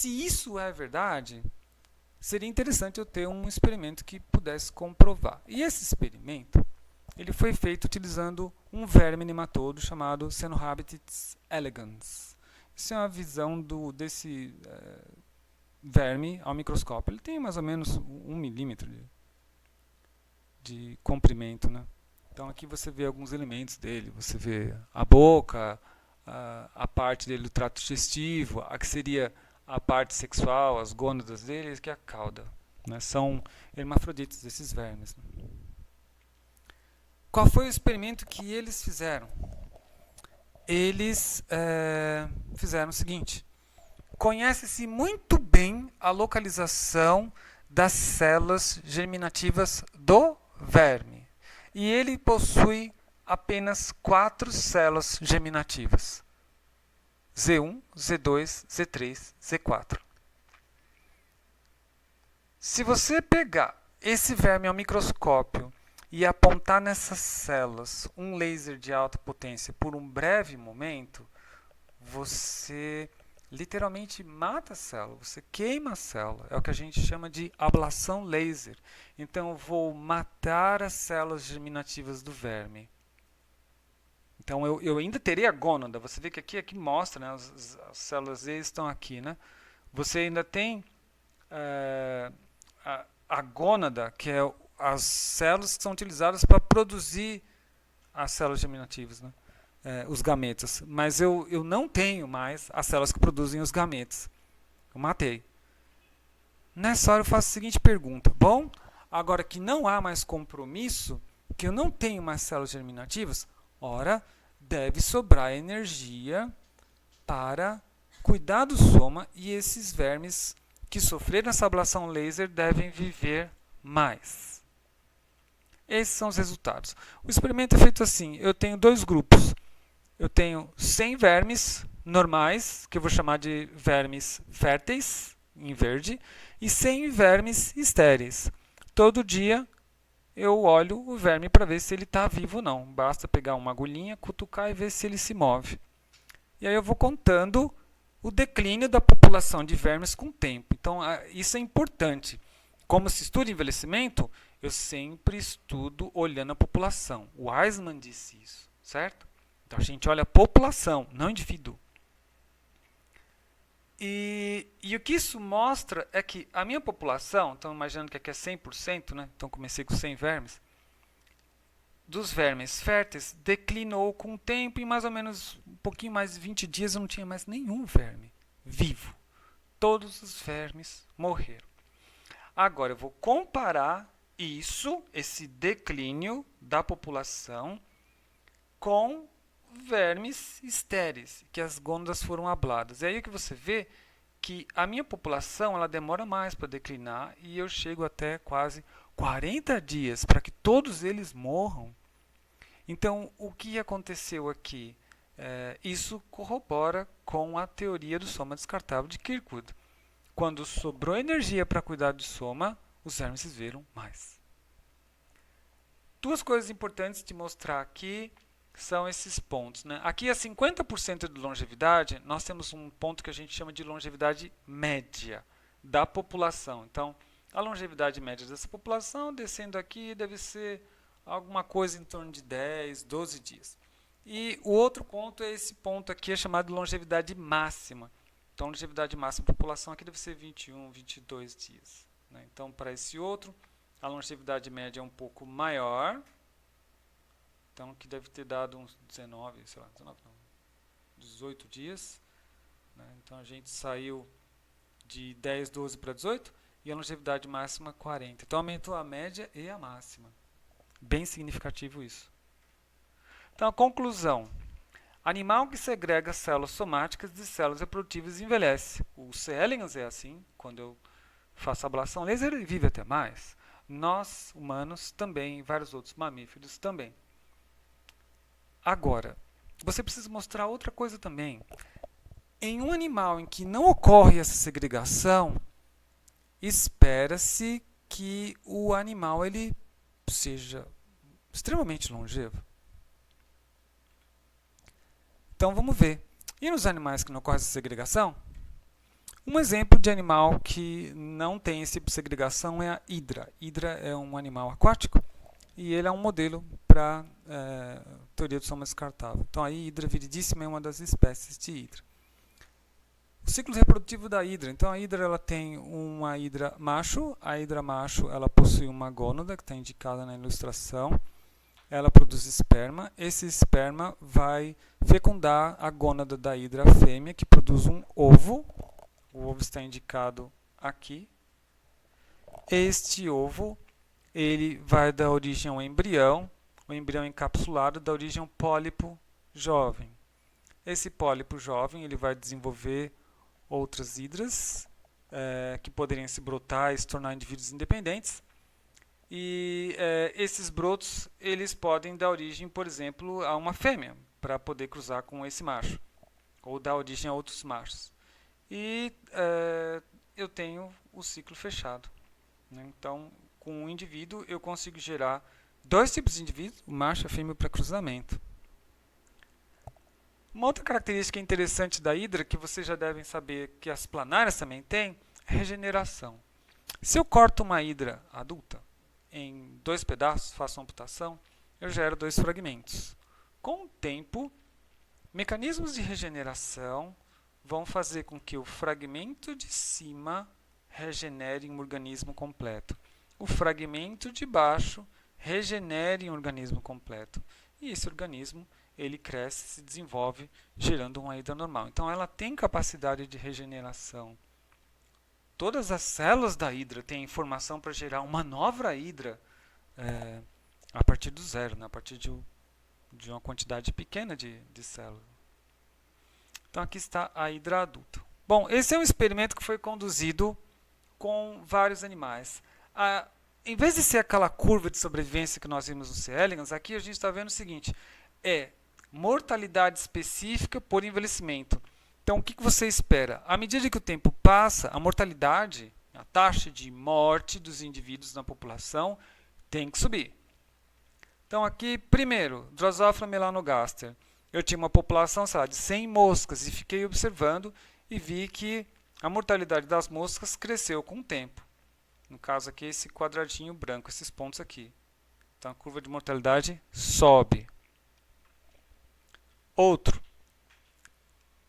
se isso é verdade, seria interessante eu ter um experimento que pudesse comprovar. E esse experimento ele foi feito utilizando um verme nematodo chamado Caenorhabditis elegans. Isso é uma visão desse verme ao microscópio. Ele tem mais ou menos 1 milímetro de comprimento, né? Então aqui você vê alguns elementos dele. Você vê a boca, a parte dele do trato digestivo, a que seria a parte sexual, as gônadas dele, que é a cauda. Né? São hermafroditas esses vermes. Né? Qual foi o experimento que eles fizeram? Eles fizeram o seguinte: conhece-se muito bem a localização das células germinativas do verme. E ele possui apenas 4 células germinativas: Z1, Z2, Z3, Z4. Se você pegar esse verme ao microscópio e apontar nessas células um laser de alta potência por um breve momento, você literalmente mata a célula, você queima a célula. É o que a gente chama de ablação laser. Então eu vou matar as células germinativas do verme. Então eu ainda terei a gônada. Você vê que aqui mostra, né, as células Z estão aqui. Né? Você ainda tem a gônada, que é as células que são utilizadas para produzir as células germinativas, né? Os gametas. Mas eu não tenho mais as células que produzem os gametas. Eu matei. Nessa hora eu faço a seguinte pergunta. Bom, agora que não há mais compromisso, que eu não tenho mais células germinativas, ora, deve sobrar energia para cuidar do soma e esses vermes que sofreram essa ablação laser devem viver mais. Esses são os resultados. O experimento é feito assim: eu tenho 2 grupos. Eu tenho 100 vermes normais, que eu vou chamar de vermes férteis, em verde, e 100 vermes estéreis. Todo dia eu olho o verme para ver se ele está vivo ou não. Basta pegar uma agulhinha, cutucar e ver se ele se move. E aí eu vou contando o declínio da população de vermes com o tempo. Então, isso é importante. Como se estuda envelhecimento, eu sempre estudo olhando a população. O Weismann disse isso, certo? Então, a gente olha a população, não o indivíduo. E o que isso mostra é que a minha população, então imaginando que aqui é 100%, né? Então comecei com 100 vermes, dos vermes férteis declinou com o tempo e mais ou menos um pouquinho mais de 20 dias eu não tinha mais nenhum verme vivo. Todos os vermes morreram. Agora eu vou comparar isso, esse declínio da população, com vermes estéreis, que as gônadas foram abladas. E aí que você vê que a minha população ela demora mais para declinar e eu chego até quase 40 dias para que todos eles morram. Então, o que aconteceu aqui? Isso corrobora com a teoria do soma descartável de Kirkwood. Quando sobrou energia para cuidar do soma, os vermes viveram mais. 2 coisas importantes de mostrar aqui são esses pontos. Né? Aqui, a 50% de longevidade, nós temos um ponto que a gente chama de longevidade média da população. Então, a longevidade média dessa população, descendo aqui, deve ser alguma coisa em torno de 10, 12 dias. E o outro ponto é esse ponto aqui, é chamado de longevidade máxima. Então, a longevidade máxima da população aqui deve ser 21, 22 dias. Né? Então, para esse outro, a longevidade média é um pouco maior. Então, que deve ter dado uns 19, sei lá, 19 não, 18 dias. Né? Então, a gente saiu de 10, 12 para 18 e a longevidade máxima 40. Então, aumentou a média e a máxima. Bem significativo isso. Então, a conclusão. Animal que segrega células somáticas de células reprodutivas envelhece. O C. elegans é assim. Quando eu faço ablação laser, ele vive até mais. Nós, humanos, também, e vários outros mamíferos também. Agora, você precisa mostrar outra coisa também. Em um animal em que não ocorre essa segregação, espera-se que o animal ele seja extremamente longevo. Então vamos ver. E nos animais que não ocorre essa segregação? Um exemplo de animal que não tem esse tipo de segregação é a hidra. Hidra é um animal aquático e ele é um modelo para teoria do soma descartável. Então, a hidra viridíssima é uma das espécies de hidra. O ciclo reprodutivo da hidra. Então, a hidra ela tem uma hidra macho. A hidra macho ela possui uma gônada, que está indicada na ilustração. Ela produz esperma. Esse esperma vai fecundar a gônada da hidra fêmea, que produz um ovo. O ovo está indicado aqui. Este ovo ele vai dar origem ao embrião. O embrião encapsulado dá origem a um pólipo jovem. Esse pólipo jovem ele vai desenvolver outras hidras que poderiam se brotar e se tornar indivíduos independentes. E esses brotos eles podem dar origem, por exemplo, a uma fêmea para poder cruzar com esse macho ou dar origem a outros machos. E eu tenho o ciclo fechado, né? Então, com um indivíduo eu consigo gerar dois tipos de indivíduos, o macho e a fêmea, para cruzamento. Uma outra característica interessante da hidra, que vocês já devem saber que as planárias também têm, é regeneração. Se eu corto uma hidra adulta em 2 pedaços, faço uma amputação, eu gero 2 fragmentos. Com o tempo, mecanismos de regeneração vão fazer com que o fragmento de cima regenere um organismo completo. O fragmento de baixo regenere um organismo completo. E esse organismo ele cresce, se desenvolve, gerando uma hidra normal. Então, ela tem capacidade de regeneração. Todas as células da hidra têm informação para gerar uma nova hidra a partir do zero, né? A partir de uma quantidade pequena de células. Então, aqui está a hidra adulta. Bom, esse é um experimento que foi conduzido com vários animais. Em vez de ser aquela curva de sobrevivência que nós vimos no C. elegans, aqui a gente está vendo o seguinte, mortalidade específica por envelhecimento. Então, o que você espera? À medida que o tempo passa, a mortalidade, a taxa de morte dos indivíduos na população tem que subir. Então, aqui, primeiro, Drosophila melanogaster. Eu tinha uma população, sei lá, de 100 moscas e fiquei observando e vi que a mortalidade das moscas cresceu com o tempo. No caso aqui, esse quadradinho branco, esses pontos aqui. Então, a curva de mortalidade sobe. Outro,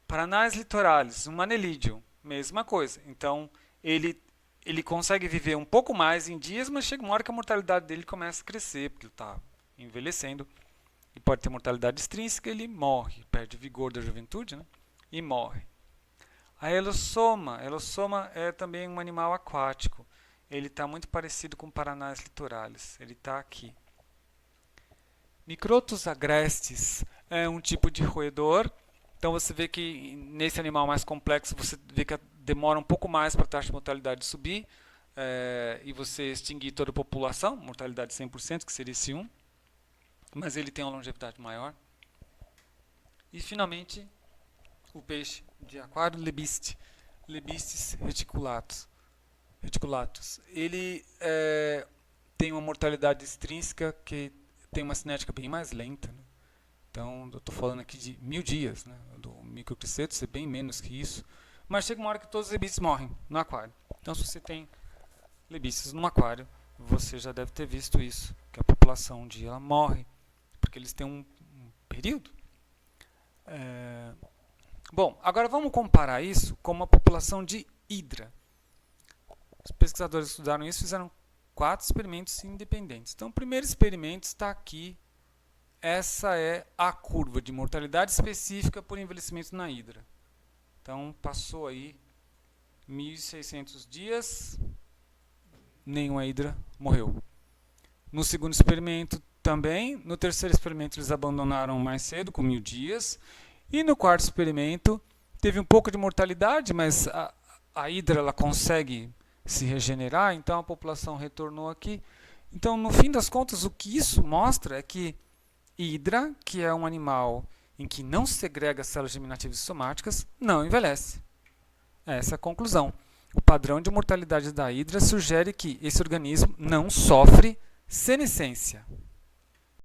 Paranais litoralis, um manelídeo, mesma coisa. Então, ele consegue viver um pouco mais em dias, mas chega uma hora que a mortalidade dele começa a crescer, porque ele está envelhecendo. E pode ter mortalidade extrínseca, ele morre, perde o vigor da juventude, né? E morre. A Elossoma é também um animal aquático. Ele está muito parecido com Paranais litoralis. Ele está aqui. Microtus agrestes é um tipo de roedor. Então você vê que nesse animal mais complexo você vê que demora um pouco mais para a taxa de mortalidade subir e você extinguir toda a população, mortalidade 100%, que seria esse 1, mas ele tem uma longevidade maior. E finalmente o peixe de aquário Lebistes reticulatus. Ele tem uma mortalidade extrínseca que tem uma cinética bem mais lenta, né? Então, eu estou falando aqui de 1000 dias, né? Do microcricetos é bem menos que isso. Mas chega uma hora que todos os lebistes morrem no aquário. Então, se você tem lebistes no aquário, você já deve ter visto isso, que a população um dia ela morre, porque eles têm um período. Bom, agora vamos comparar isso com uma população de hidra. Os pesquisadores que estudaram isso fizeram 4 experimentos independentes. Então, o primeiro experimento está aqui. Essa é a curva de mortalidade específica por envelhecimento na hidra. Então, passou aí 1.600 dias, nenhuma hidra morreu. No segundo experimento também. No terceiro experimento eles abandonaram mais cedo, com 1000 dias. E no quarto experimento teve um pouco de mortalidade, mas a hidra ela consegue se regenerar, então a população retornou aqui. Então, no fim das contas, o que isso mostra é que hidra, que é um animal em que não segrega células germinativas e somáticas, não envelhece. Essa é a conclusão. O padrão de mortalidade da hidra sugere que esse organismo não sofre senescência.